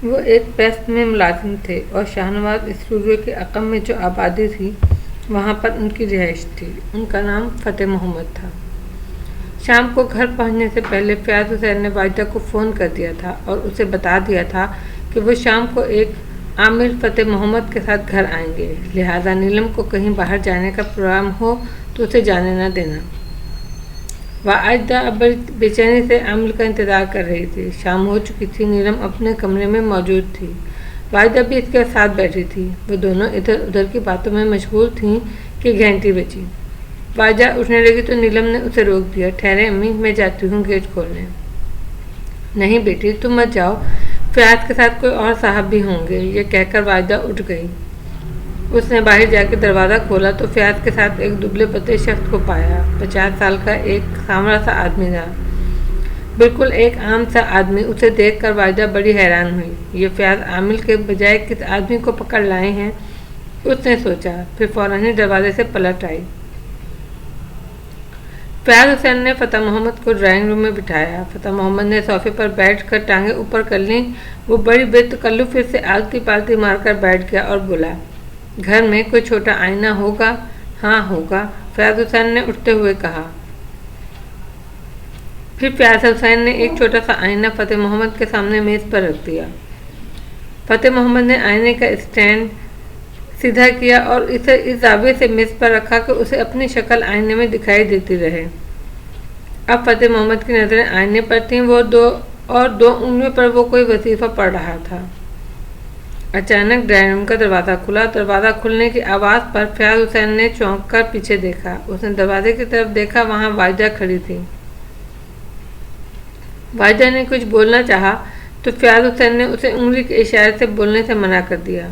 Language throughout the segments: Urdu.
وہ ایک پریس میں ملازم تھے اور شاہنواز اسٹوڈیو کے عقب میں جو آبادی تھی وہاں پر ان کی رہائش تھی۔ ان کا نام فتح محمد تھا۔ شام کو گھر پہنچنے سے پہلے فیاض حسین نے واجدہ کو فون کر دیا تھا اور اسے بتا دیا تھا کہ وہ شام کو ایک عامل فتح محمد کے ساتھ گھر آئیں گے، لہٰذا نیلم کو کہیں باہر جانے کا پروگرام ہو تو اسے جانے نہ دینا۔ واجدہ اب بے چینی سے عامل کا انتظار کر رہی تھی۔ شام ہو چکی تھی، نیلم اپنے کمرے میں موجود تھی، واجدہ بھی اس کے ساتھ بیٹھی تھی۔ وہ دونوں ادھر ادھر کی باتوں میں مشغول تھیں کہ گھنٹی بجی۔ واجدہ اٹھنے لگی تو نیلم نے اسے روک دیا۔ ٹھہرے امی، میں جاتی ہوں گیٹ کھولنے۔ نہیں بیٹی، تم مت جاؤ، فیاض کے ساتھ کوئی اور صاحب بھی ہوں گے، یہ کہہ کر واجدہ اٹھ گئی۔ اس نے باہر جا کے دروازہ کھولا تو فیاض کے ساتھ ایک دبلے پتلے شخص کو پایا۔ 50 سال کا ایک سانولا سا آدمی تھا، بالکل ایک عام سا آدمی۔ اسے دیکھ کر واجدہ بڑی حیران ہوئی۔ یہ فیاض عامل کے بجائے کس آدمی کو پکڑ لائے ہیں، اس نے سوچا، پھر فوراً ہی دروازے سے پلٹ آئی۔ فیاض حسین نے فتح محمد کو ڈرائنگ روم میں بٹھایا۔ فتح محمد نے صوفے پر بیٹھ کر ٹانگیں اوپر کر لیں۔ وہ بڑی بے تکلفی سے آلتی پالتی مار کر بیٹھ گیا اور بولا، گھر میں کوئی چھوٹا آئینہ ہوگا؟ ہاں ہوگا، فیاض حسین نے اٹھتے ہوئے کہا۔ پھر فیاض حسین نے ایک چھوٹا سا آئینہ فتح محمد کے سامنے میز پر رکھ دیا۔ فتح محمد نے آئینے کا اسٹینڈ سیدھا کیا اور اسے اس زاویے سے میز پر رکھا کہ اسے اپنی شکل آئینے میں دکھائی دیتی رہے۔ اب فتح محمد کی نظریں آئینے پر تھیں، وہ دو انگلیوں پر وہ کوئی وظیفہ پڑھ رہا تھا۔ اچانک ڈرائنگ روم کا دروازہ کھلا۔ دروازہ کھلنے کی آواز پر فیاض حسین نے چونک کر پیچھے دیکھا۔ اس نے دروازے کی طرف دیکھا، وہاں واجدہ کھڑی تھی۔ واجدہ نے کچھ بولنا چاہا تو فیاض حسین نے اسے انگلی کے اشارے سے بولنے سے منع کر دیا۔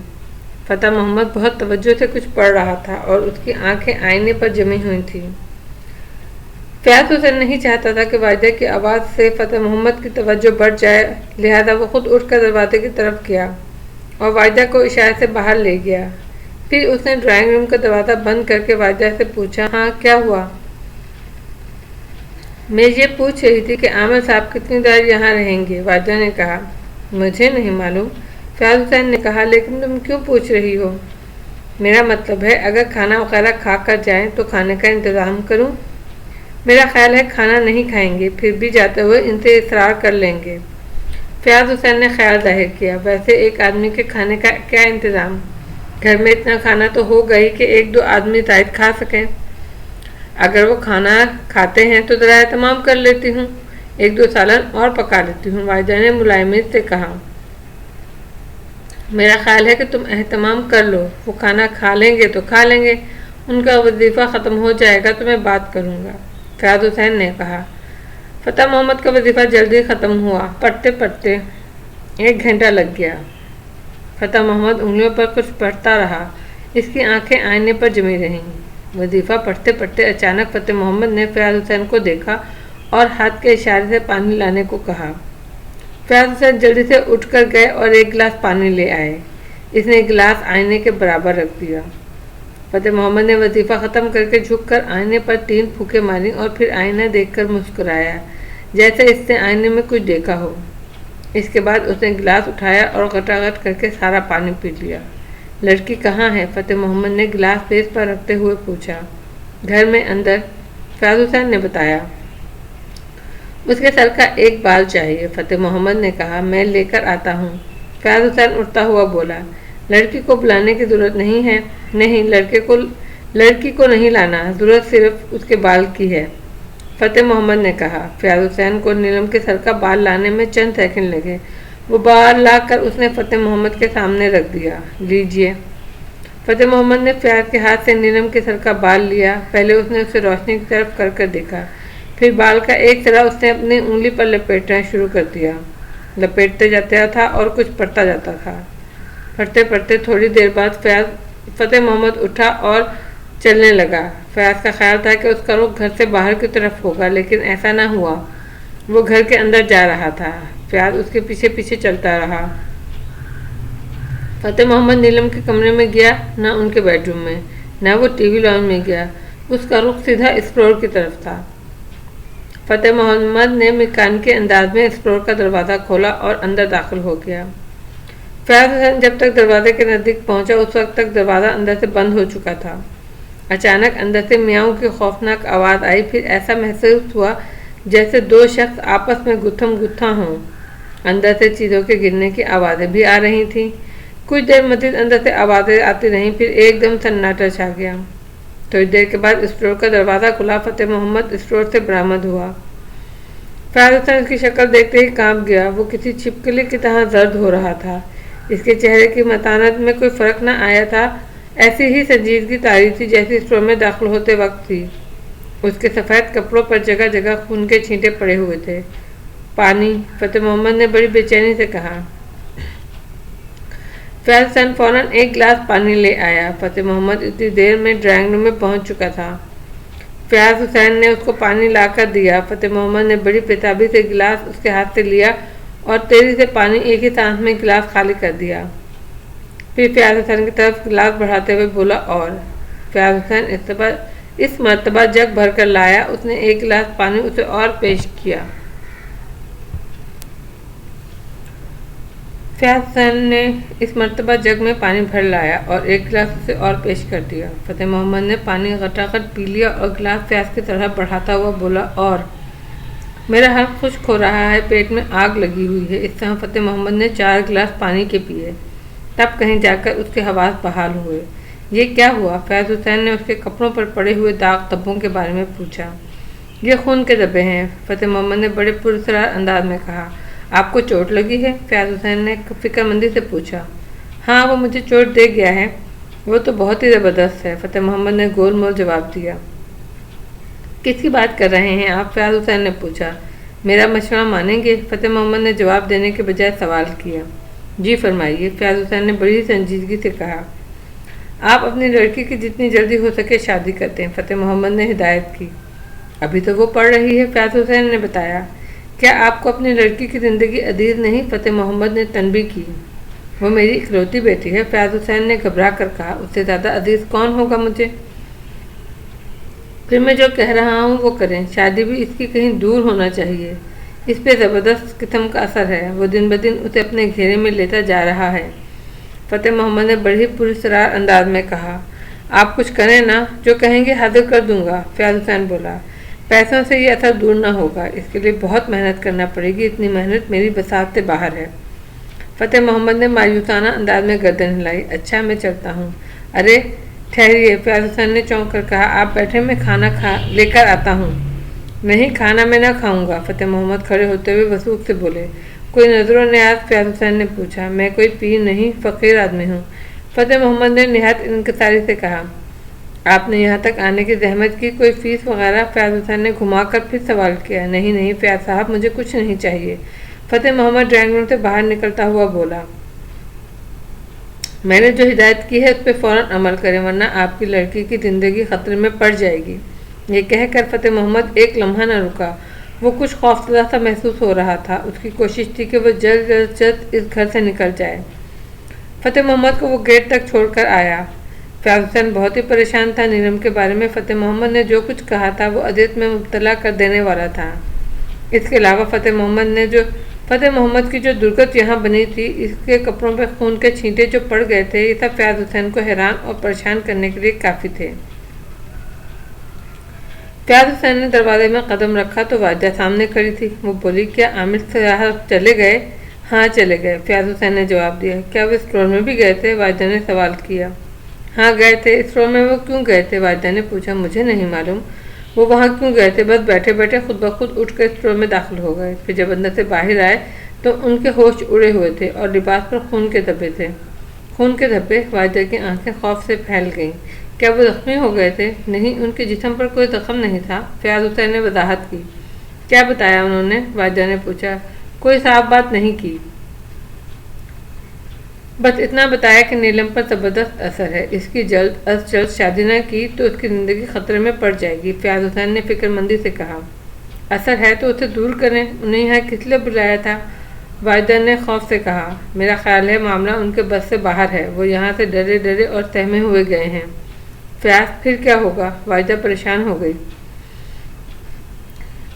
فتح محمد بہت توجہ سے کچھ پڑھ رہا تھا اور اس کی آنکھیں آئینے پر جمی ہوئی تھیں۔ فیاض حسین نہیں چاہتا تھا کہ واجدہ کی آواز سے فتح محمد کی توجہ بڑھ جائے، لہذا وہ خود اٹھ کر دروازے کی طرف گیا اور واجدہ کو اشارے سے باہر لے گیا۔ پھر اس نے ڈرائنگ روم کا دروازہ بند کر کے واجدہ سے پوچھا، ہاں کیا ہوا؟ میں یہ پوچھ رہی تھی کہ عامر صاحب کتنی دیر یہاں رہیں گے، واجدہ نے کہا۔ مجھے نہیں معلوم، فیاض حسین نے کہا، لیکن تم کیوں پوچھ رہی ہو؟ میرا مطلب ہے اگر کھانا وغیرہ کھا کر جائیں تو کھانے کا انتظام کروں۔ میرا خیال ہے کھانا نہیں کھائیں گے، پھر بھی جاتے ہوئے ان سے اصرار کر لیں گے۔ فیاض حسین نے خیال ظاہر کیا، ویسے ایک آدمی کے کھانے کا کیا انتظام؟ گھر میں اتنا کھانا تو ہوگا ہی کہ 1-2 آدمی زائد کھا سکیں۔ اگر وہ کھانا کھاتے ہیں تو ذرا اہتمام کر لیتی ہوں، 1-2 سالن اور پکا لیتی ہوں، واجدہ نے ملائمت سے کہا۔ میرا خیال ہے کہ تم اہتمام کر لو، وہ کھانا کھا لیں گے تو کھا لیں گے، ان کا وظیفہ ختم ہو جائے گا تو میں بات کروں گا، فیاض حسین نے کہا۔ فتح محمد کا وظیفہ جلدی ختم ہوا، پڑھتے پڑھتے 1 گھنٹہ لگ گیا۔ فتح محمد انگلیوں پر کچھ پڑھتا رہا، اس کی آنکھیں آئینے پر جمی رہیں۔ وظیفہ پڑھتے پڑھتے اچانک فتح محمد نے فیاض حسین کو دیکھا اور ہاتھ کے اشارے سے پانی لانے کو کہا۔ فیاض حسین جلدی سے اٹھ کر گئے اور 1 گلاس پانی لے آئے۔ اس نے گلاس آئینے کے برابر رکھ دیا۔ فتح محمد نے وظیفہ ختم کر کے جھک کر آئینے پر 3 پھونکیں ماری اور پھر آئینہ دیکھ کر مسکرایا، جیسے اس نے آئینے میں کچھ دیکھا ہو۔ اس کے بعد اس نے گلاس اٹھایا اور غٹاغٹ کر کے سارا پانی پی لیا۔ لڑکی کہاں ہے؟ فتح محمد نے گلاس میز پر رکھتے ہوئے پوچھا۔ گھر میں اندر، فیاض حسین نے بتایا۔ اس کے سر کا 1 بال چاہیے، فتح محمد نے کہا، میں لے کر آتا ہوں۔ فیاض حسین اٹھتا ہوا بولا، لڑکی کو بلانے کی ضرورت نہیں ہے۔ نہیں، لڑکی کو نہیں لانا، ضرورت صرف اس کے بال کی ہے، فتح محمد نے کہا۔ فیاض حسین کو نیلم کے سر کا بال لانے میں چند سیکنڈ لگے۔ وہ بال لا کر اس نے فتح محمد کے سامنے رکھ دیا۔ لیجئے۔ فتح محمد نے فیاض کے ہاتھ سے نیلم کے سر کا بال لیا۔ پہلے اس نے اسے روشنی کی طرف کر دیکھا، پھر بال کا ایک طرح اس نے اپنی انگلی پر لپیٹنا شروع کر دیا۔ لپیٹتے جاتا تھا اور کچھ پڑھتا جاتا تھا۔ پڑھتے پڑھتے تھوڑی دیر بعد فتح محمد اٹھا اور چلنے لگا۔ فیاض کا خیال تھا کہ اس کا رخ گھر سے باہر کی طرف ہوگا، لیکن ایسا نہ ہوا۔ وہ گھر کے اندر جا رہا تھا۔ فیاض اس کے پیچھے پیچھے چلتا رہا۔ فتح محمد نیلم کے کمرے میں گیا، نہ ان کے بیڈ روم میں، نہ وہ ٹی وی لاؤنج میں گیا۔ اس کا رخ سیدھا ایکسپلور کی طرف تھا۔ فتح محمد نے میکانیکی انداز میں ایکسپلور کا دروازہ کھولا اور اندر داخل ہو گیا۔ فیاض حسین جب تک دروازے کے نزدیک پہنچا اس وقت تک دروازہ اندر سے بند ہو چکا تھا۔ اچانک اندر سے میاؤں کی خوفناک آواز آئی، پھر ایسا محسوس ہوا جیسے دو شخص آپس میں گتھم گتھا ہوں۔ اندر سے چیزوں کے گرنے کی آوازیں بھی آ رہی تھیں۔ کچھ دیر مزید اندر سے آوازیں آتی رہیں، پھر ایک دم سناٹا چھا گیا۔ تھوڑی دیر کے بعد اسٹور کا دروازہ کھلا، فتح محمد اسٹور سے برآمد ہوا۔ فیاض حسین کی شکل دیکھتے ہی کانپ گیا، وہ کسی چھپکلی کی طرح زرد ہو رہا تھا۔ اس کے چہرے کی متانت میں کوئی فرق نہ آیا تھا، ایسی ہی سنجیدگی طاری تھی جیسی اسٹور میں داخل ہوتے وقت تھی۔ اس کے سفید کپڑوں پر جگہ جگہ خون کے چھینٹے پڑے ہوئے تھے۔ پانی، فتح محمد نے بڑی بے چینی سے کہا۔ فیاض حسین فوراً ایک گلاس پانی لے آیا۔ فتح محمد اتنی دیر میں ڈرائنگ روم میں پہنچ چکا تھا۔ فیاض حسین نے اس کو پانی لا کر دیا۔ فتح محمد نے بڑی بےتابی سے گلاس اس کے ہاتھ سے لیا اور تیزی سے پانی ایک ہی سانس میں گلاس خالی کر دیا۔ پھر فیاض حسین کی طرف گلاس بڑھاتے ہوئے بولا، اور فیاض حسین اس مرتبہ جگ بھر کر لایا۔ اس نے ایک گلاس پانی اسے اور پیش کیا۔ فیاض حسین نے اس مرتبہ جگ میں پانی بھر لایا اور ایک گلاس اسے اور پیش کر دیا۔ فتح محمد نے پانی غٹاغٹ پی لیا اور گلاس پیاس کی طرح بڑھاتا ہوا بولا، اور میرا حلق خشک ہو رہا ہے، پیٹ میں آگ لگی ہوئی ہے۔ اس طرح فتح محمد نے 4 گلاس پانی کے پیے۔ تب کہیں جا کر اس کے حواس بحال ہوئے۔ یہ کیا ہوا؟ فیاض حسین نے اس کے کپڑوں پر پڑے ہوئے داغ دھبوں کے بارے میں پوچھا۔ یہ خون کے دھبے ہیں، فتح محمد نے بڑے پراسرار انداز میں کہا۔ آپ کو چوٹ لگی ہے؟ فیاض حسین نے فکر مندی سے پوچھا۔ ہاں، وہ مجھے چوٹ دے گیا ہے، وہ تو بہت ہی زبردست ہے، فتح محمد نے گول مول جواب دیا۔ کس کی بات کر رہے ہیں آپ؟ فیاض حسین نے پوچھا۔ میرا مشورہ مانیں گے؟ فتح محمد نے جواب دینے کے بجائے سوال کیا۔ جی فرمائیے، فیاض حسین نے بڑی سنجیدگی سے کہا۔ آپ اپنی لڑکی کی جتنی جلدی ہو سکے شادی کرتے ہیں، فتح محمد نے ہدایت کی۔ ابھی تو وہ پڑھ رہی ہے، فیاض حسین نے بتایا۔ کیا آپ کو اپنی لڑکی کی زندگی عزیز نہیں؟ فتح محمد نے تنبیہ کی۔ وہ میری اکلوتی بیٹی ہے، فیاض حسین نے گھبرا کر کہا۔ اس سے زیادہ عزیز کون ہوگا مجھے؟ پھر میں جو کہہ رہا ہوں وہ کریں، شادی بھی اس کی کہیں دور ہونا چاہیے۔ اس پہ زبردست قسم کا اثر ہے، وہ دن بدن اسے اپنے گھیرے میں لیتا جا رہا ہے، فتح محمد نے بڑی پراسرار انداز میں کہا۔ آپ کچھ کریں نا، جو کہیں گے حاضر کر دوں گا، فیاض حسین بولا۔ پیسوں سے یہ اثر دور نہ ہوگا، اس کے لیے بہت محنت کرنا پڑے گی، اتنی محنت میری بساط سے باہر ہے۔ فتح محمد نے مایوسانہ انداز میں گردن ہلائی۔ اچھا، میں چلتا ہوں۔ ارے ٹھہریے، فیاض حسین نے چونک کر کہا۔ آپ بیٹھے، میں کھانا لے کر آتا ہوں۔ نہیں، کھانا میں نہ کھاؤں گا، فتح محمد کھڑے ہوتے ہوئے وثوق سے بولے۔ کوئی نظر و نیاز؟ فیاض حسین نے پوچھا۔ میں کوئی پیر نہیں، فقیر آدمی ہوں، فتح محمد نے نہایت انکساری سے کہا۔ آپ نے یہاں تک آنے کی زحمت کی، کوئی فیس وغیرہ؟ فیاض حسین نے گھما کر پھر سوال کیا۔ نہیں نہیں فیاض صاحب، مجھے کچھ نہیں چاہیے، فتح محمد ڈرائنگ روم سے باہر نکلتا ہوا بولا۔ میں نے جو ہدایت کی ہے اس پہ فوراً عمل کریں، ورنہ آپ کی لڑکی کی زندگی خطرے میں پڑ جائے گی۔ یہ کہہ کر فتح محمد ایک لمحہ نہ رکا، وہ کچھ خوفزدہ سا محسوس ہو رہا تھا۔ اس کی کوشش تھی کہ وہ جلد از جلد اس گھر سے نکل جائے۔ فتح محمد کو وہ گیٹ تک چھوڑ کر آیا۔ فیاض حسین بہت ہی پریشان تھا۔ نیلم کے بارے میں فتح محمد نے جو کچھ کہا تھا وہ اذیت میں مبتلا کر دینے والا تھا۔ اس کے علاوہ فتح محمد کی جو درگت یہاں بنی تھی، اس کے کپڑوں پہ خون کے چھینٹے جو پڑ گئے تھے، یہ سب فیاض حسین کو حیران اور پریشان کرنے کے لیے کافی تھے۔ فیاض حسین نے دروازے میں قدم رکھا تو واجدہ سامنے کھڑی تھی۔ وہ بولی، کیا عامر صاحب چلے گئے؟ ہاں چلے گئے، فیاض حسین نے جواب دیا۔ کیا وہ اسٹور میں بھی گئے تھے؟ واجدہ نے سوال کیا۔ ہاں گئے تھے۔ اسٹور میں وہ کیوں گئے تھے؟ واجدہ نے پوچھا۔ مجھے نہیں معلوم، وہ وہاں کیوں گئے تھے، بس بیٹھے بیٹھے خود بخود اٹھ کر اسٹور میں داخل ہو گئے۔ پھر جب اندر سے باہر آئے تو ان کے ہوش اڑے ہوئے تھے اور لباس پر خون کے دھبے تھے۔ خون کے دھبے؟ واجدہ کی آنکھیں خوف سے پھیل گئیں۔ کیا وہ زخمی ہو گئے تھے؟ نہیں، ان کے جسم پر کوئی زخم نہیں تھا، فیاض حسین نے وضاحت کی۔ کیا بتایا انہوں نے؟ واجدہ نے پوچھا۔ کوئی صاف بات نہیں کی، بس اتنا بتایا کہ نیلم پر زبردست اثر ہے، اس کی جلد از جلد شادی نہ کی تو اس کی زندگی خطرے میں پڑ جائے گی، فیاض حسین نے فکر مندی سے کہا۔ اثر ہے تو اسے دور کریں، انہیں یہاں کس لیے بلایا تھا؟ واجدہ نے خوف سے کہا۔ میرا خیال ہے معاملہ ان کے بس سے باہر ہے، وہ یہاں سے ڈرے ڈرے اور سہمے ہوئے گئے ہیں۔ فیاض، پھر کیا ہوگا؟ واجدہ پریشان ہو گئی۔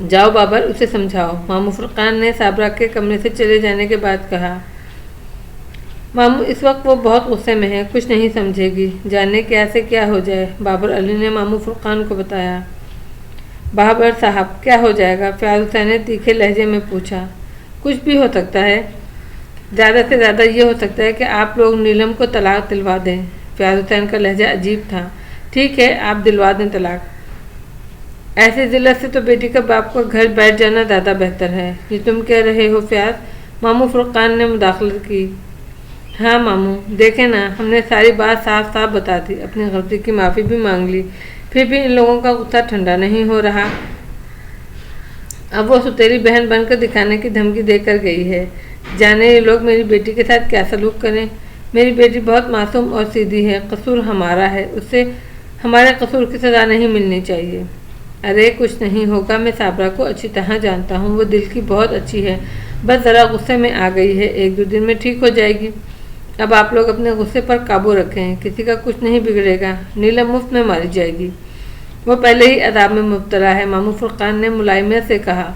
جاؤ بابر اسے سمجھاؤ، ماموں فرقان نے صابرہ کے کمرے سے چلے جانے کے بعد کہا۔ ماموں اس وقت وہ بہت غصے میں ہے، کچھ نہیں سمجھے گی، جانے کیا سے کیا ہو جائے۔ بابر علی نے ماموں فرقان کو بتایا۔ بابر صاحب کیا ہو جائے گا؟ فیاض حسین نے تیکھے لہجے میں پوچھا۔ کچھ بھی ہو سکتا ہے، زیادہ سے زیادہ یہ ہو سکتا ہے کہ آپ لوگ نیلم کو طلاق دلوا دیں۔ فیاض حسین کا لہجہ عجیب تھا۔ ٹھیک ہے، آپ دلوا دیں طلاق۔ ایسے ذلت سے تو بیٹی کا باپ کو گھر بیٹھ جانا زیادہ بہتر ہے۔ یہ تم کہہ رہے ہو فیاض؟ ماموں فرقان نے مداخلت کی۔ ہاں ماموں، دیکھیں نا، ہم نے ساری بات صاف صاف بتا دی، اپنی غلطی کی معافی بھی مانگ لی، پھر بھی ان لوگوں کا غصہ ٹھنڈا نہیں ہو رہا۔ اب وہ ستیری بہن بن کر دکھانے کی دھمکی دے کر گئی ہے۔ جانے یہ لوگ میری بیٹی کے ساتھ کیا سلوک کریں۔ میری بیٹی بہت معصوم اور سیدھی ہے، قصور ہمارا ہے، اسے ہمارے قصور کی سزا نہیں ملنی چاہیے۔ ارے کچھ نہیں ہوگا، میں صابرہ کو اچھی طرح جانتا ہوں، وہ دل کی بہت اچھی ہے، بس ذرا غصے میں آ گئی ہے، 1-2 دن میں ٹھیک ہو جائے گی۔ اب آپ لوگ اپنے غصے پر قابو رکھیں، کسی کا کچھ نہیں بگڑے گا، نیلم مفت میں ماری جائے گی، وہ پہلے ہی عذاب میں مبتلا ہے، ماموں فرقان نے ملائمیت سے کہا۔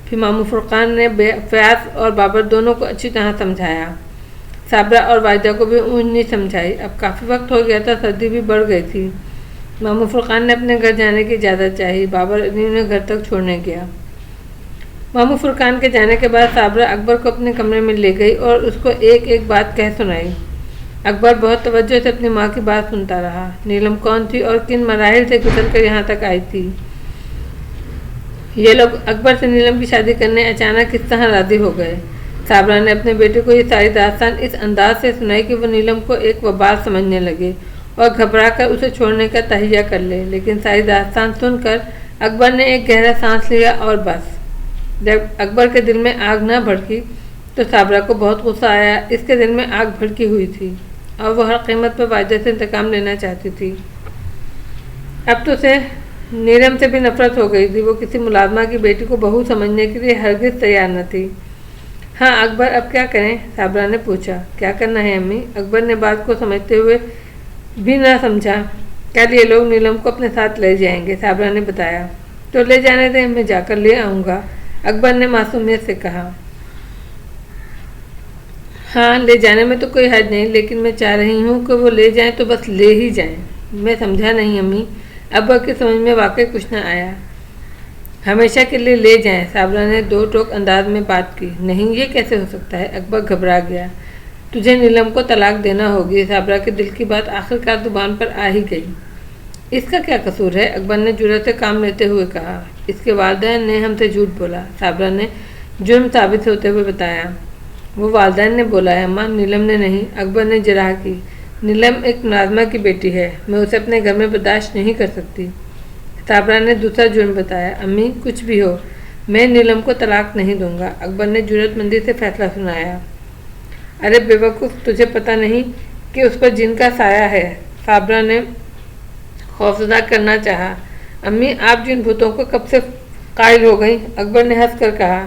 پھر ماموں فرقان نے فیاض اور بابر دونوں کو اچھی طرح سمجھایا۔ صابرہ اور واجدہ کو بھی اونچنی سمجھائی۔ اب کافی وقت ہو گیا تھا، سردی بھی بڑھ گئی تھی۔ ماموں فرقان نے اپنے گھر جانے کی اجازت چاہی، بابر علی نے گھر تک چھوڑنے گیا۔ ماموں فرقان کے جانے کے بعد صابرہ اکبر کو اپنے کمرے میں لے گئی اور اس کو ایک ایک بات کہہ سنائی۔ اکبر بہت توجہ سے اپنی ماں کی بات سنتا رہا۔ نیلم کون تھی اور کن مراحل سے گزر کر یہاں تک آئی تھی؟ یہ لوگ اکبر سے نیلم کی شادی کرنے اچانک کس طرح راضی ہو گئے؟ صابرہ نے اپنے بیٹے کو یہ ساری داستان اس انداز سے سنائی کہ وہ نیلم کو ایک وبال سمجھنے لگے اور گھبرا کر اسے چھوڑنے کا تہیہ کر لے، لیکن ساری داستان سن کر اکبر نے ایک گہرا سانس لیا اور بس۔ جب اکبر کے دل میں آگ نہ بھڑکی تو صابرہ کو بہت غصہ آیا، اس کے دل میں آگ بھڑکی ہوئی تھی اور وہ ہر قیمت پر واجدہ سے انتقام لینا چاہتی تھی۔ اب تو اسے نیلم سے بھی نفرت ہو گئی تھی، وہ کسی ملازمہ کی بیٹی کو بہو سمجھنے کے لیے ہرگز تیار نہ تھی۔ ہاں اکبر، اب کیا کریں؟ صابرہ نے پوچھا۔ کیا کرنا ہے امی؟ اکبر نے بات کو سمجھتے ہوئے بھی نہ سمجھا۔ کل یہ لوگ نیلم کو اپنے ساتھ لے جائیں گے، صابرہ نے بتایا۔ تو لے جانے دیں، میں جا کر لے آؤں گا، اکبر نے معصومیت سے کہا۔ ہاں لے جانے میں تو کوئی حرج نہیں، لیکن میں چاہ رہی ہوں کہ وہ لے جائیں تو بس لے ہی جائیں۔ میں سمجھا نہیں امی، اکبر کی سمجھ میں واقعی کچھ نہ آیا۔ ہمیشہ کے لیے لے جائیں، صابرہ نے دو ٹوک انداز میں بات کی۔ نہیں، یہ کیسے ہو سکتا ہے؟ اکبر گھبرا گیا۔ تجھے نیلم کو طلاق دینا ہوگی، صابرہ کے دل کی بات آخرکار زبان پر آ ہی گئی۔ اس کا کیا قصور ہے؟ اکبر نے جرأت سے کام لیتے ہوئے کہا۔ اس کے والدین نے ہم سے جھوٹ بولا، صابرہ نے جرم ثابت ہوتے ہوئے بتایا۔ وہ والدین نے بولا ہے اماں، نیلم نے نہیں، اکبر نے جراح کی۔ نیلم ایک ملازمہ کی بیٹی ہے، میں اسے اپنے گھر میں برداشت نہیں کر سکتی، صابرہ نے دوسرا جرم بتایا۔ امی کچھ بھی ہو، میں نیلم کو طلاق نہیں دوں گا، اکبر نے جرأت مندی سے فیصلہ سنایا۔ ارے بے وقوف، تجھے پتہ نہیں کہ اس پر جن کا سایہ ہے، صابرہ نے خوفزدہ کرنا چاہا۔ امی آپ جن بھوتوں کو کب سے قائل ہو گئیں، اکبر نے ہنس کر کہا۔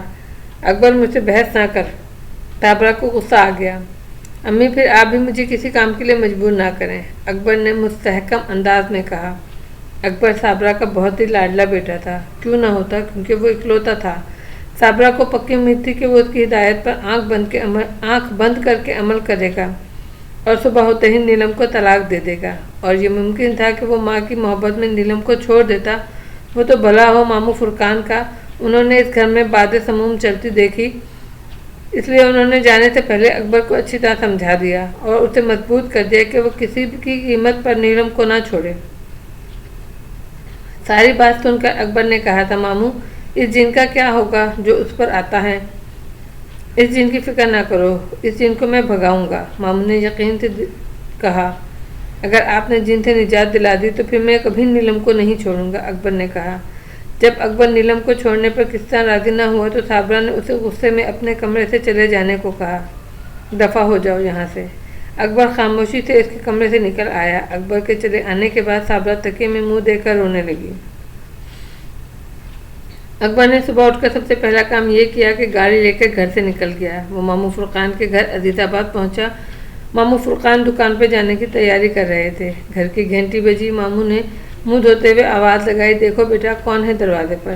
اکبر مجھ سے بحث نہ کر، صابرہ کو غصہ آ گیا۔ امی پھر آپ بھی مجھے کسی کام کے لیے مجبور نہ کریں، اکبر نے مستحکم انداز میں کہا۔ اکبر صابرہ کا بہت ہی لاڈلا بیٹا تھا، کیوں نہ ہوتا، کیونکہ وہ اکلوتا تھا۔ صابرہ کو پکی امید تھی کہ وہ اس کی ہدایت پر آنکھ بند کر کے عمل کرے گا اور صبح ہوتے ہی نیلم کو طلاق دے دے گا، اور یہ ممکن تھا کہ وہ ماں کی محبت میں نیلم کو چھوڑ دیتا۔ وہ تو بھلا ہو ماموں فرقان کا، انہوں نے اس گھر میں باد سموم چلتی دیکھی، اس لیے انہوں نے جانے سے پہلے اکبر کو اچھی طرح سمجھا دیا اور اسے مضبوط کر دیا کہ وہ کسی کی قیمت پر نیلم کو نہ چھوڑے۔ ساری بات سن کر اکبر نے کہا تھا، ماموں اس جن کا کیا ہوگا جو اس پر آتا ہے؟ اس جن کی فکر نہ کرو، اس جن کو میں بھگاؤں گا، ماموں نے یقین سے کہا۔ اگر آپ نے جن سے نجات دلا دی تو پھر میں کبھی نیلم کو نہیں چھوڑوں گا، اکبر نے کہا۔ جب اکبر نیلم کو چھوڑنے پر کس طرح راضی نہ ہوا تو صابرہ نے اسے غصے میں اپنے کمرے سے چلے جانے کو کہا۔ دفع ہو جاؤ یہاں سے۔ اکبر خاموشی سے اس کے کمرے سے نکل آیا۔ اکبر کے چلے آنے کے بعد صابرہ تکیے میں منہ دے کر رونے لگی۔ اکبر نے صبح اٹھ کر سب سے پہلا کام یہ کیا کہ گاڑی لے کر گھر سے نکل گیا۔ وہ ماموں فرقان کے گھر عزیز آباد پہنچا۔ ماموں فرقان دکان پہ جانے کی تیاری کر رہے تھے۔ گھر کی گھنٹی بجی، ماموں نے منہ دھوتے ہوئے آواز لگائی، دیکھو بیٹا کون ہے دروازے پر۔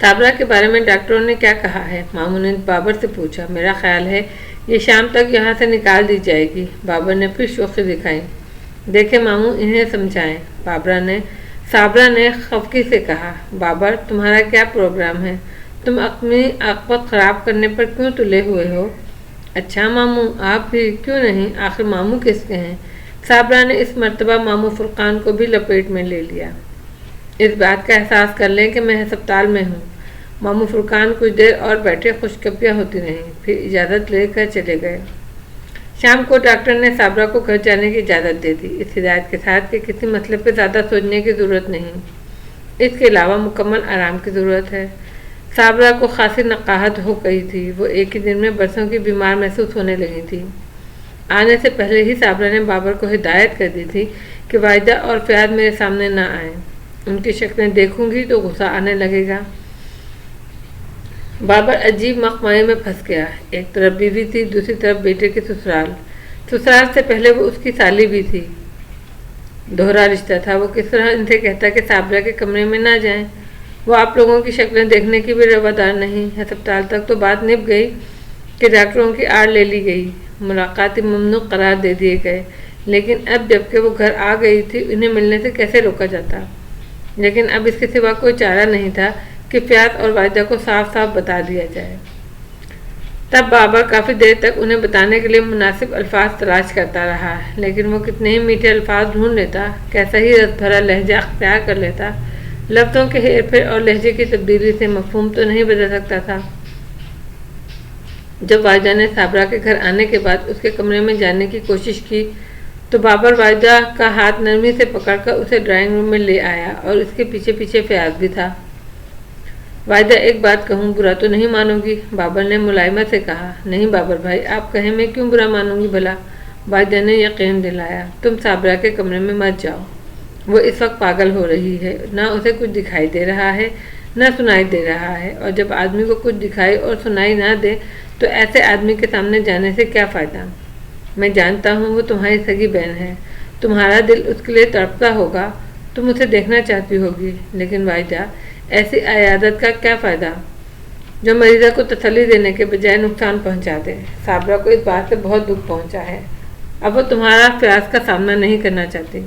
صابرہ کے بارے میں ڈاکٹروں نے کیا کہا ہے؟ ماموں نے بابر سے پوچھا۔ میرا خیال ہے یہ شام تک یہاں سے نکال دی جائے گی، بابر نے پھر شوخی دکھائی۔ دیکھیں ماموں، انہیں سمجھائیں، صابرہ نے خفگی سے کہا۔ بابر، تمہارا کیا پروگرام ہے؟ تم اپنی عاقبت خراب کرنے پر کیوں تلے ہوئے ہو؟ اچھا ماموں، آپ بھی کیوں نہیں؟ آخر ماموں کس کے ہیں؟ صابرہ نے اس مرتبہ ماموں فرقان کو بھی لپیٹ میں لے لیا۔ اس بات کا احساس کر لیں کہ میں ہسپتال میں ہوں۔ ماموں فرقان کچھ دیر اور بیٹھے، خوشگپیاں ہوتی رہیں، پھر اجازت لے کر چلے گئے۔ شام کو ڈاکٹر نے صابرہ کو گھر جانے کی اجازت دے دی، اس ہدایت کے ساتھ کہ کسی مسئلے پہ زیادہ سوچنے کی ضرورت نہیں، اس کے علاوہ مکمل آرام کی ضرورت ہے۔ صابرہ کو خاصی نقاہت ہو گئی تھی، وہ ایک ہی دن میں برسوں کی بیمار محسوس ہونے لگی تھی۔ آنے سے پہلے ہی صابرہ نے بابر کو ہدایت کر دی تھی کہ واحدہ اور فیاض میرے سامنے نہ آئیں، ان کی شکلیں دیکھوں گی تو غصہ آنے لگے گا۔ بابر عجیب مخمعے میں پھنس گیا، ایک طرف بیوی تھی، دوسری طرف بیٹے کے سسرال سے پہلے وہ اس کی سالی بھی تھی، دوہرا رشتہ تھا۔ وہ کس طرح ان سے کہتا کہ صابرہ کے کمرے میں نہ جائیں؟ وہ آپ لوگوں کی شکلیں دیکھنے کی بھی روادار نہیں۔ ہسپتال تک تو بات نپ گئی کہ ڈاکٹروں کی آڑ لے لی گئی، ملاقاتی ممنوع قرار دے دیے گئے، لیکن اب جب کہ وہ گھر آ گئی تھی انہیں ملنے سے کیسے روکا جاتا؟ لیکن اب اس کے سوا کوئی چارہ نہیں تھا کہ فیاض اور واحدہ کو صاف صاف بتا دیا جائے۔ تب بابر کافی دیر تک انہیں بتانے کے لیے مناسب الفاظ تلاش کرتا رہا، لیکن وہ کتنے ہی میٹھے الفاظ ڈھونڈ لیتا، کیسا ہی رس بھرا لہجہ اختیار کر لیتا، لفظوں کے ہیر پھیر اور لہجے کی تبدیلی سے مفہوم تو نہیں بدل سکتا تھا۔ جب واحدہ نے صابرہ کے گھر آنے کے بعد اس کے کمرے میں جانے کی کوشش کی تو بابر واحدہ کا ہاتھ نرمی سے پکڑ کر اسے ڈرائنگ روم میں لے آیا، اور اس کے پیچھے پیچھے فیاض بھی تھا۔ واحدہ، ایک بات کہوں، برا تو نہیں مانو گی؟ بابر نے ملائمت سے کہا۔ نہیں بابر بھائی، آپ کہیں میں کیوں برا مانوں گی بھلا؟ واحدہ نے یقین دلایا۔ تم صابرہ کے کمرے میں مت جاؤ، وہ اس وقت پاگل ہو رہی ہے، نہ اسے کچھ دکھائی دے رہا ہے نہ سنائی دے رہا ہے، اور جب آدمی کو کچھ دکھائی اور سنائی نہ دے تو ایسے آدمی کے سامنے جانے سے کیا فائدہ؟ میں جانتا ہوں وہ تمہاری سگی بہن ہے، تمہارا دل اس کے لیے تڑپتا ہوگا، تم اسے دیکھنا چاہتی ہوگی، لیکن واحدہ، ایسی عیادت کا کیا فائدہ جو مریضہ کو تسلی دینے کے بجائے نقصان پہنچا دے؟ صابرہ کو اس بات سے بہت دکھ پہنچا ہے، اب وہ تمہارا فیاض کا سامنا نہیں کرنا چاہتی۔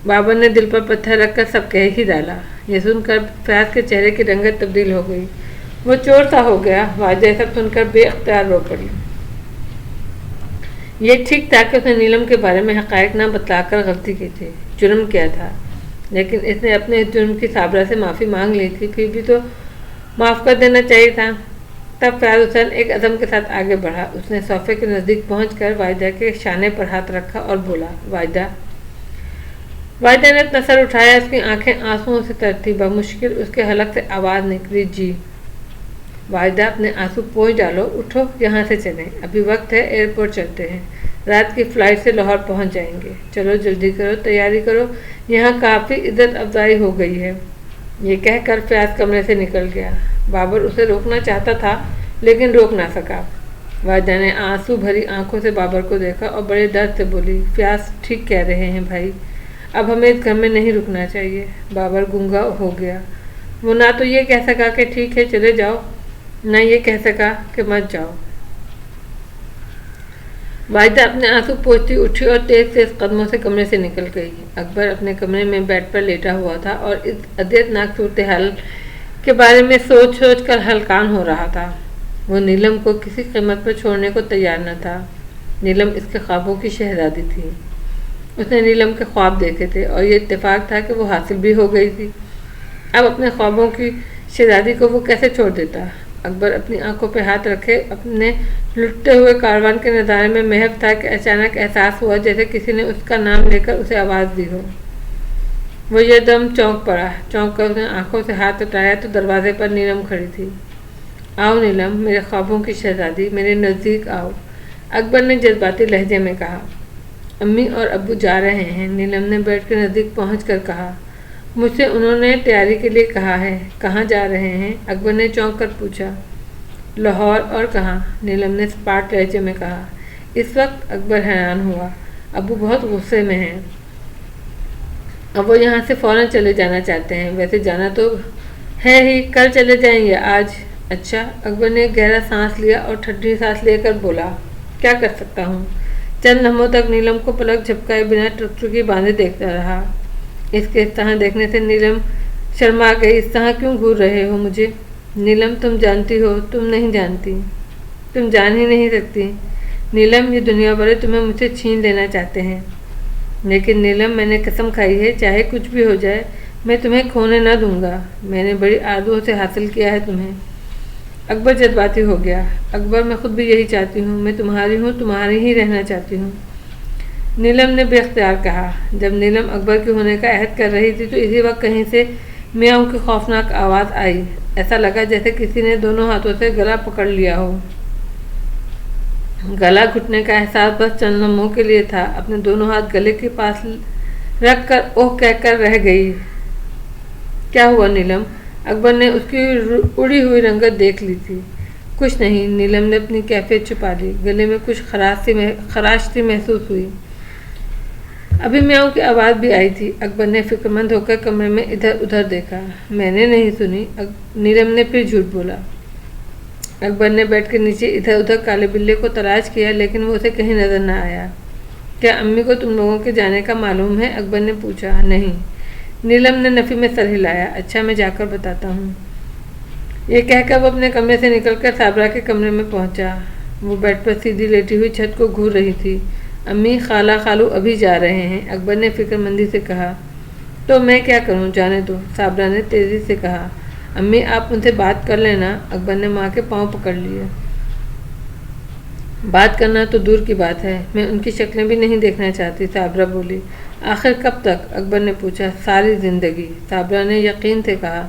بابر نے دل پر پتھر رکھ کر سب کہہ ہی ڈالا۔ یہ سن کر فیاض کے چہرے کی رنگت تبدیل ہو گئی، وہ چور سا ہو گیا۔ واحدہ سب سن کر بے اختیار رو پڑی۔ یہ ٹھیک تھا کہ اس نے نیلم کے بارے میں حقائق نہ بتلا کر غلطی کی تھی، جرم کیا تھا، لیکن اس نے اپنے اس جرم کی صابرہ سے معافی مانگ لی تھی، پھر بھی تو معاف کر دینا چاہیے تھا۔ تب فیاض حسین ایک عزم کے ساتھ آگے بڑھا، اس نے صوفے کے نزدیک پہنچ کر واحدہ کے شانے پر ہاتھ رکھا اور بولا، واحدہ۔ واحدہ نے اپنا سر اٹھایا، اس کی آنکھیں آنسوؤں سے تر تھیں، بمشکل اس کے حلق سے آواز نکلی، جی۔ واحدہ، اپنے آنسو پوچھ ڈالو، اٹھو، یہاں سے چلیں، ابھی وقت ہے، ایئرپورٹ چلتے ہیں، رات کی فلائٹ سے لاہور پہنچ جائیں گے، چلو جلدی کرو، تیاری کرو، یہاں کافی عزت افزائی ہو گئی ہے۔ یہ کہہ کر فیاض کمرے سے نکل گیا۔ بابر اسے روکنا چاہتا تھا لیکن روک نہ سکا۔ واحدہ نے آنسو بھری آنکھوں سے بابر کو دیکھا اور بڑے درد سے بولی، فیاض ٹھیک کہہ رہے ہیں بھائی، اب ہمیں اس گھر میں نہیں رکنا چاہیے۔ بابر گنگا ہو گیا، وہ نہ تو یہ کہہ سکا کہ ٹھیک ہے چلے جاؤ، نہ یہ کہہ سکا کہ مت جاؤ۔ واحدہ اپنے آنسو پوچھتی اٹھی اور تیز تیز قدموں سے کمرے سے نکل گئی۔ اکبر اپنے کمرے میں بیڈ پر لیٹا ہوا تھا اور اس اذیتناک صورتحال کے بارے میں سوچ سوچ کر ہلکان ہو رہا تھا۔ وہ نیلم کو کسی قیمت پر چھوڑنے کو تیار نہ تھا۔ نیلم اس کے خوابوں کی شہزادی تھی، اس نے نیلم کے خواب دیکھے تھے اور یہ اتفاق تھا کہ وہ حاصل بھی ہو گئی تھی۔ اب اپنے خوابوں کی شہزادی کو وہ کیسے چھوڑ دیتا؟ اکبر اپنی آنکھوں پہ ہاتھ رکھے اپنے لٹتے ہوئے کاروان کے نظارے میں محو تھا کہ اچانک احساس ہوا جیسے کسی نے اس کا نام لے کر اسے آواز دی ہو۔ وہ یہ دم چونک پڑا، چونک کر اس نے آنکھوں سے ہاتھ اٹھایا تو دروازے پر نیلم کھڑی تھی۔ آؤ نیلم، میرے خوابوں کی شہزادی، میرے نزدیک آؤ، اکبر نے جذباتی لہجے میں کہا۔ امی اور ابو جا رہے ہیں، نیلم نے بیڈ کے نزدیک پہنچ کر کہا۔ مجھ سے انہوں نے تیاری کے لیے کہا ہے۔ کہاں جا رہے ہیں؟ اکبر نے چونک کر پوچھا۔ لاہور، اور کہاں؟ نیلم نے سپاٹ لہجے میں کہا۔ اس وقت اکبر حیران ہوا، ابو بہت غصے میں ہیں، اب وہ یہاں سے فوراً چلے جانا چاہتے ہیں، ویسے جانا تو ہے ہی، کل چلے جائیں یا آج؟ اچھا، اکبر نے گہرا سانس لیا اور ٹھنڈی سانس لے کر بولا، کیا کر سکتا ہوں؟ چند لمحوں تک نیلم کو پلک جھپکائے بنا ٹکٹکی باندھے دیکھتا رہا۔ اس کے اس طرح دیکھنے سے نیلم شرما گئی۔ اس طرح کیوں گھور رہے ہو مجھے؟ نیلم تم جانتی ہو، تم نہیں جانتی، تم جان ہی نہیں سکتی۔ نیلم یہ دنیا والے تمہیں مجھ سے چھین لینا چاہتے ہیں، لیکن نیلم میں نے قسم کھائی ہے چاہے کچھ بھی ہو جائے میں تمہیں کھونے نہ دوں گا۔ میں نے بڑی آرزوؤں سے حاصل کیا ہے تمہیں۔ اکبر جذباتی ہو گیا۔ اکبر میں خود بھی یہی چاہتی ہوں، میں تمہاری ہوں، تمہاری ہی رہنا چاہتی ہوں، نیلم نے بے اختیار کہا۔ جب نیلم اکبر کے ہونے کا عہد کر رہی تھی تو اسی وقت کہیں سے میاؤں کی خوفناک آواز آئی۔ ایسا لگا جیسے کسی نے دونوں ہاتھوں سے گلا پکڑ لیا ہو۔ گلا گھٹنے کا احساس بس چند لمحوں کے لیے تھا۔ اپنے دونوں ہاتھ گلے کے پاس رکھ کر اوہ کہہ کر رہ گئی۔ کیا ہوا نیلم؟ اکبر نے اس کی اڑی ہوئی رنگت دیکھ لی تھی۔ کچھ نہیں، نیلم نے اپنی کیفیت چھپا لی۔ گلے میں کچھ خراش سی محسوس ہوئی۔ ابھی میاؤں کی آواز بھی آئی تھی۔ اکبر نے فکرمند ہو کر کمرے میں ادھر ادھر دیکھا۔ میں نے نہیں سنی، نیلم نے پھر جھوٹ بولا۔ اکبر نے بیٹھ کے نیچے ادھر ادھر کالے بلے کو تلاش کیا لیکن وہ اسے کہیں نظر نہ آیا۔ کیا امی کو تم لوگوں کے جانے کا معلوم ہے؟ اکبر نے پوچھا۔ نہیں، نیلم نے نفی میں سر ہلایا۔ اچھا، میں جا کر بتاتا ہوں۔ یہ کہہ کر وہ اپنے کمرے سے نکل کر صابرہ کے کمرے میں پہنچا۔ وہ بیڈ پر سیدھی لیٹی ہوئی چھت کو گھور رہی تھی۔ امی، خالہ خالو ابھی جا رہے ہیں، اکبر نے فکر مندی سے کہا۔ تو میں کیا کروں، جانے دو، صابرہ نے تیزی سے کہا۔ امی، آپ ان سے بات کر لینا، اکبر نے ماں کے پاؤں پکڑ لیے۔ بات کرنا تو دور کی بات ہے، میں ان کی شکلیں بھی نہیں دیکھنا چاہتی، صابرہ بولی۔ آخر کب تک؟ اکبر نے پوچھا۔ ساری زندگی، صابرہ نے یقین سے کہا۔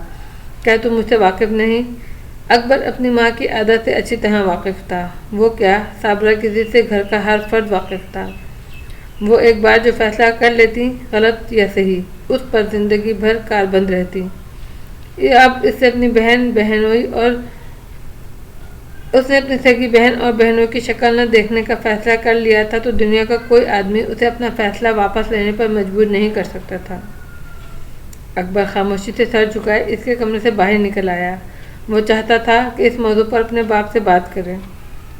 کیا تم مجھ سے واقف نہیں؟ اکبر اپنی ماں کی عادت سے اچھی طرح واقف تھا۔ وہ کیا، صابرہ کی ضد سے گھر کا ہر فرد واقف تھا۔ وہ ایک بار جو فیصلہ کر لیتی، غلط یا صحیح، اس پر زندگی بھر کاربند رہتی۔ اب اس سے اپنی اس نے اپنی سگی بہن اور بہنوں کی شکل نہ دیکھنے کا فیصلہ کر لیا تھا تو دنیا کا کوئی آدمی اسے اپنا فیصلہ واپس لینے پر مجبور نہیں کر سکتا تھا۔ اکبر خاموشی سے سر جھکائے اس کے کمرے سے باہر نکل آیا۔ وہ چاہتا تھا کہ اس موضوع پر اپنے باپ سے بات کرے۔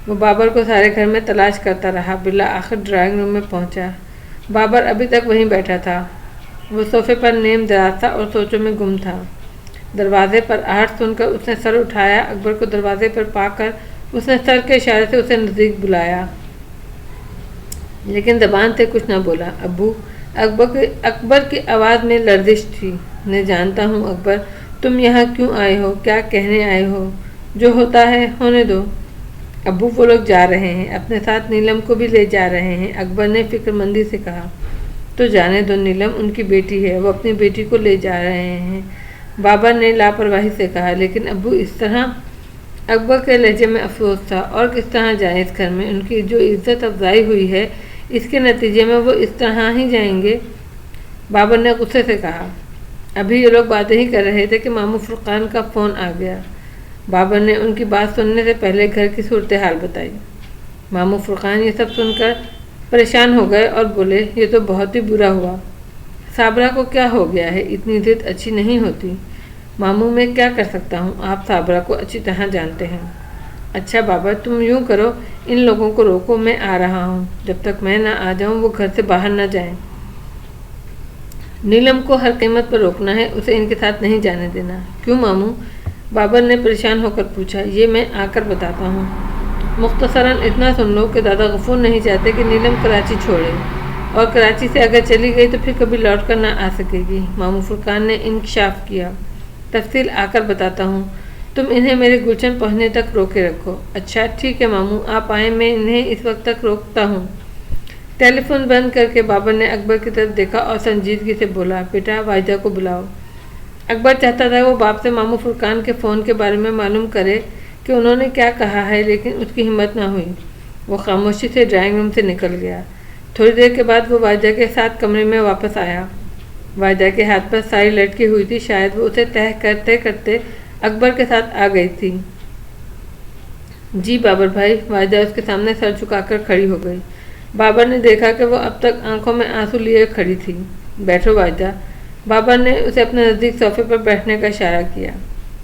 وہ بابر کو سارے گھر میں تلاش کرتا رہا، بالآخر ڈرائنگ روم میں پہنچا۔ بابر ابھی تک وہیں بیٹھا تھا۔ وہ صوفے پر نیم دراز تھا اور سوچوں میں گم تھا۔ دروازے پر آہٹ سن کر اس نے سر اٹھایا۔ اکبر کو دروازے پر پا کر اس نے سر کے اشارے سے اسے نزدیک بلایا، لیکن زبان سے کچھ نہ بولا۔ ابو، اکبر کی آواز میں لرزش تھی۔ میں جانتا ہوں اکبر، تم یہاں کیوں آئے ہو، کیا کہنے آئے ہو، جو ہوتا ہے ہونے دو۔ ابو، وہ لوگ جا رہے ہیں، اپنے ساتھ نیلم کو بھی لے جا رہے ہیں، اکبر نے فکر مندی سے کہا۔ تو جانے دو، نیلم ان کی بیٹی ہے، وہ اپنی بیٹی کو لے جا رہے ہیں، بابر نے لاپرواہی سے کہا۔ لیکن ابو، اس طرح؟ اکبر کے لہجے میں افسوس تھا۔ اور کس طرح جائیں اس گھر میں؟ ان کی جو عزت افزائی ہوئی ہے اس کے نتیجے میں وہ اس طرح ہی جائیں گے، بابر نے غصے سے کہا۔ ابھی یہ لوگ باتیں ہی کر رہے تھے کہ ماموں فرقان کا فون آ گیا۔ بابر نے ان کی بات سننے سے پہلے گھر کی صورتحال بتائی۔ ماموں فرقان یہ سب سن کر پریشان ہو گئے اور بولے، یہ تو بہت ہی برا ہوا۔ صابرہ کو کیا ہو گیا ہے؟ اتنی ضد اچھی نہیں ہوتی۔ ماموں، میں کیا کر سکتا ہوں، آپ صابرہ کو اچھی طرح جانتے ہیں۔ اچھا بابا، تم یوں کرو، ان لوگوں کو روکو، میں آ رہا ہوں، جب تک میں نہ آ جاؤں وہ گھر سے باہر نہ جائیں۔ نیلم کو ہر قیمت پر روکنا ہے، اسے ان کے ساتھ نہیں جانے دینا۔ کیوں ماموں؟ بابر نے پریشان ہو کر پوچھا۔ یہ میں آ کر بتاتا ہوں۔ مختصراً اتنا سن لو کہ دادا غفور نہیں چاہتے کہ نیلم کراچی چھوڑے، اور کراچی سے اگر چلی گئی تو پھر کبھی لوٹ کر نہ آ سکے گی۔ ماموں فرقان نے انکشاف کیا۔ تفصیل آ کر بتاتا ہوں، تم انہیں میرے گلشن پہنچنے تک روکے رکھو۔ اچھا ٹھیک ہے ماموں، آپ آئیں، میں انہیں اس وقت تک روکتا ہوں۔ ٹیلی فون بند کر کے بابر نے اکبر کی طرف دیکھا اور سنجیدگی سے بولا، بیٹا واجدہ کو بلاؤ۔ اکبر چاہتا تھا وہ باپ سے ماموں فرقان کے فون کے بارے میں معلوم کرے کہ انہوں نے کیا کہا ہے، لیکن اس کی ہمت نہ ہوئی۔ وہ خاموشی سے ڈرائنگ روم سے نکل گیا۔ تھوڑی دیر کے بعد وہ واجدہ کے ساتھ کمرے میں واپس آیا۔ واجدہ کے ہاتھ پر ساری لٹکی ہوئی تھی، شاید وہ اسے طے کرتے کرتے اکبر کے ساتھ آ گئی تھی۔ جی بابر بھائی، واجدہ اس کے سامنے سر جھکا کر کھڑی ہو گئی۔ بابر نے دیکھا کہ وہ اب تک آنکھوں میں آنسو لیے کھڑی تھی۔ بیٹھو واجدہ، بابر نے اسے اپنے نزدیک صوفے پر بیٹھنے کا اشارہ کیا۔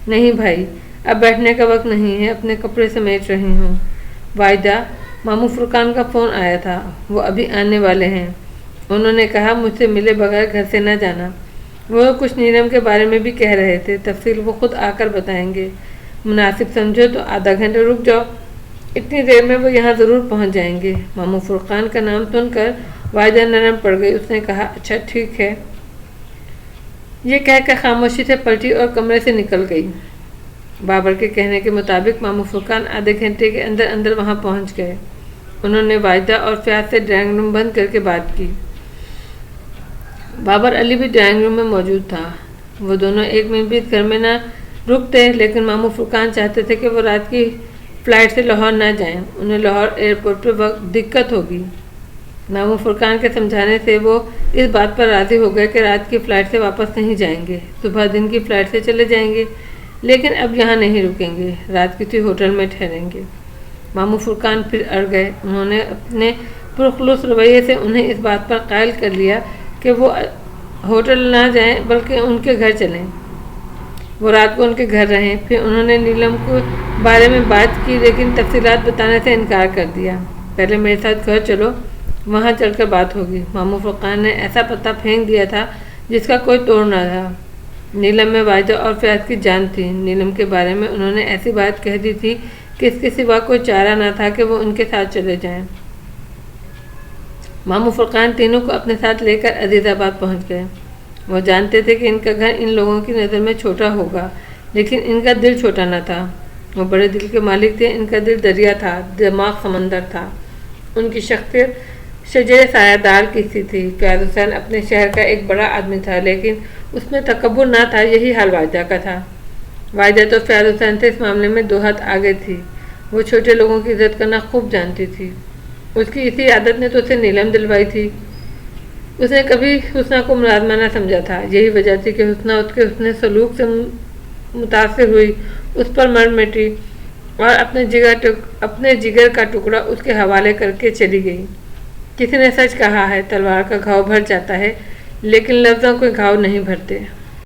نہیں بھائی، اب بیٹھنے کا وقت نہیں ہے، اپنے کپڑے سمیٹ رہی ہوں۔ واجدہ، ماموں فرقان کا فون آیا تھا، وہ ابھی آنے والے ہیں۔ انہوں نے کہا مجھ سے ملے بغیر گھر سے نہ جانا۔ وہ کچھ نیلم کے بارے میں بھی کہہ رہے تھے، تفصیل وہ خود آ کر بتائیں گے۔ مناسب سمجھو تو آدھا گھنٹہ رک جاؤ، اتنی دیر میں وہ یہاں ضرور پہنچ جائیں گے۔ ماموں فرقان کا نام سن کر واجدہ نرم پڑ گئی۔ اس نے کہا اچھا ٹھیک ہے، یہ کہہ کر خاموشی سے پلٹی اور کمرے سے نکل گئی۔ بابر کے کہنے کے مطابق ماموں فرقان آدھے گھنٹے کے اندر اندر وہاں پہنچ گئے۔ انہوں نے واجدہ اور فیاض سے ڈرائنگ روم بند کر کے بات کی۔ بابر علی بھی ڈرائنگ روم میں موجود تھا۔ وہ دونوں ایک منٹ بھی گھر میں نہ رکتے، لیکن ماموں فرقان چاہتے تھے کہ وہ رات کی فلائٹ سے لاہور نہ جائیں، انہیں لاہور ایئرپورٹ پر وقت دقت ہوگی۔ ماموں فرقان کے سمجھانے سے وہ اس بات پر راضی ہو گئے کہ رات کی فلائٹ سے واپس نہیں جائیں گے، صبح دن کی فلائٹ سے چلے جائیں گے، لیکن اب یہاں نہیں رکیں گے، رات کسی ہوٹل میں ٹھہریں گے۔ ماموں فرقان پھر اڑ گئے۔ انہوں نے اپنے پرخلوص رویے سے انہیں اس بات پر قائل کر لیا کہ وہ ہوٹل نہ جائیں بلکہ ان کے گھر چلیں۔ وہ رات کو ان کے گھر رہیں۔ پھر انہوں نے نیلم کے بارے میں بات کی، لیکن تفصیلات بتانے سے انکار کر دیا۔ پہلے میرے ساتھ گھر چلو، وہاں چل کر بات ہوگی۔ ماموں فرقان نے ایسا پتہ پھینک دیا تھا جس کا کوئی توڑ نہ تھا۔ نیلم میں واجدہ اور فیاض کی جان تھی۔ نیلم کے بارے میں انہوں نے ایسی بات کہہ دی تھی کہ اس کے سوا کوئی چارہ نہ تھا کہ وہ ان کے ساتھ چلے جائیں۔ ماموں فرقان تینوں کو اپنے ساتھ لے کر عزیز آباد پہنچ گئے۔ وہ جانتے تھے کہ ان کا گھر ان لوگوں کی نظر میں چھوٹا ہوگا، لیکن ان کا دل چھوٹا نہ تھا۔ وہ بڑے دل کے مالک تھے، ان کا دل دریا تھا، دماغ سمندر تھا۔ ان کی شخصیت شجر سایہ دار کی سی تھی۔ فیاض حسین اپنے شہر کا ایک بڑا آدمی تھا، لیکن اس میں تکبر نہ تھا۔ یہی حال واجدہ کا تھا۔ واجدہ تو فیاض حسین سے اس معاملے میں دو ہاتھ آگے تھی۔ وہ چھوٹے لوگوں کی عزت کرنا خوب جانتی تھی۔ اس کی اسی عادت نے تو اسے نیلم دلوائی تھی۔ اس نے کبھی حسنہ کو ملازمہ نہ سمجھا تھا۔ یہی وجہ تھی کہ حسنہ اس کے حسن سلوک سے متاثر ہوئی، اس پر مر مٹی اور اپنے جگر کا ٹکڑا اس کے حوالے کر کے چلی گئی۔ کسی نے سچ کہا ہے، تلوار کا گھاؤ بھر جاتا ہے، لیکن لفظوں کے گھاؤ نہیں بھرتے۔